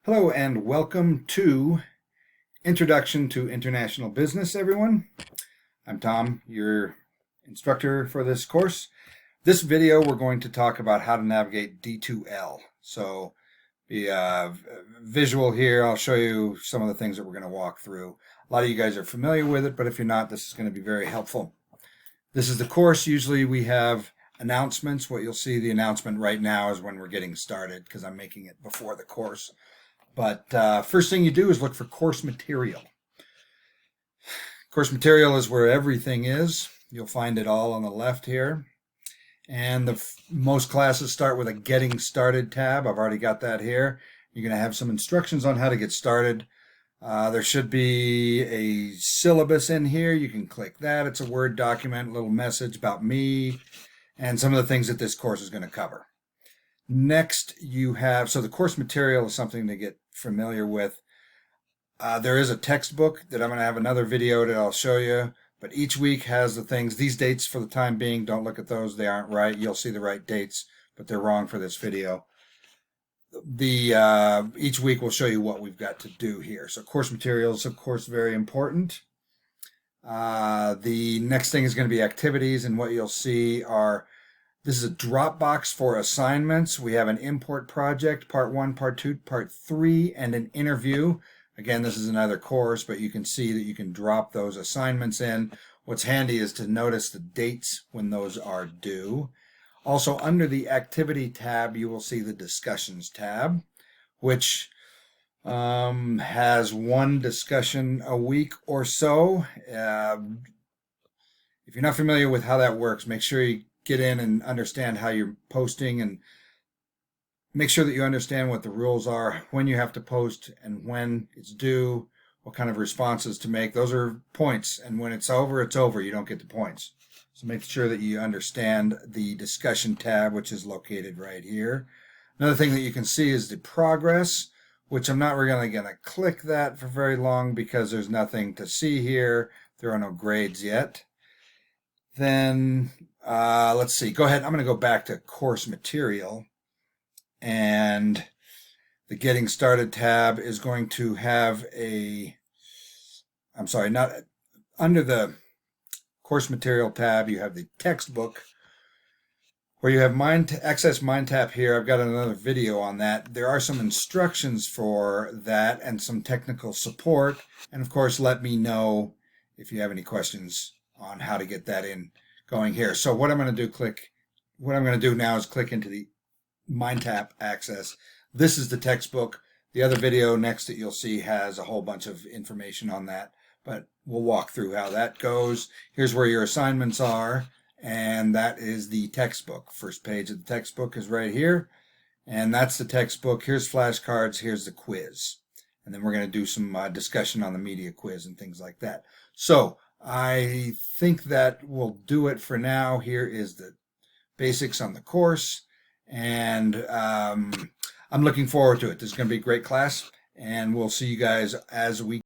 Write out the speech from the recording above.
Hello and welcome to Introduction to International Business, everyone. I'm Tom, your instructor for this course. This video, we're going to talk about how to navigate D2L. So be visual here. I'll show you some of the things that we're going to walk through. A lot of you guys are familiar with it, but if you're not, this is going to be very helpful. This is the course. Usually we have announcements. What you'll see the announcement right now is when we're getting started because I'm making it before the course. But first thing you do is look for course material. Course material is where everything is. You'll find it all on the left here. And most classes start with a Getting Started tab. I've already got that here. You're going to have some instructions on how to get started. There should be a syllabus in here. You can click that. It's a Word document, a little message about me, and some of the things that this course is going to cover. Next, you have, so the course material is something to get familiar with. There is a textbook that I'm going to have another video that I'll show you, but each week has the things. These dates for the time being, don't look at those. They aren't right. You'll see the right dates, but they're wrong for this video. Each week will show you what we've got to do here. So course materials, of course, very important. The next thing is going to be activities, and what you'll see are this is a Dropbox for assignments. We have an import project, part 1, part 2, part 3, and an interview. Again, this is another course, but you can see that you can drop those assignments in. What's handy is to notice the dates when those are due. Also, under the activity tab, you will see the discussions tab, which has one discussion a week or so. If you're not familiar with how that works, make sure you get in and understand how you're posting, and make sure that you understand what the rules are, when you have to post and when it's due, what kind of responses to make. Those are points, and when it's over, it's over. You don't get the points. So make sure that you understand the discussion tab, which is located right here. Another thing that you can see is the progress, which I'm not really going to click that for very long because there's nothing to see here. There are no grades yet. Then let's see, go ahead. I'm going to go back to course material, and the Getting Started tab is going to have not under the course material tab, you have the textbook where you have access MindTap here. I've got another video on that. There are some instructions for that and some technical support. And of course, let me know if you have any questions on how to get that in going here. So what I'm going to do now is click into the MindTap access. This is the textbook. The other video next that you'll see has a whole bunch of information on that, but we'll walk through how that goes. Here's where your assignments are, and that is the textbook. First page of the textbook is right here, and that's the textbook. Here's flashcards, here's the quiz, and then we're going to do some discussion on the media quiz and things like that. So I think that will do it for now. Here is the basics on the course, and I'm looking forward to it. This is going to be a great class, and we'll see you guys as we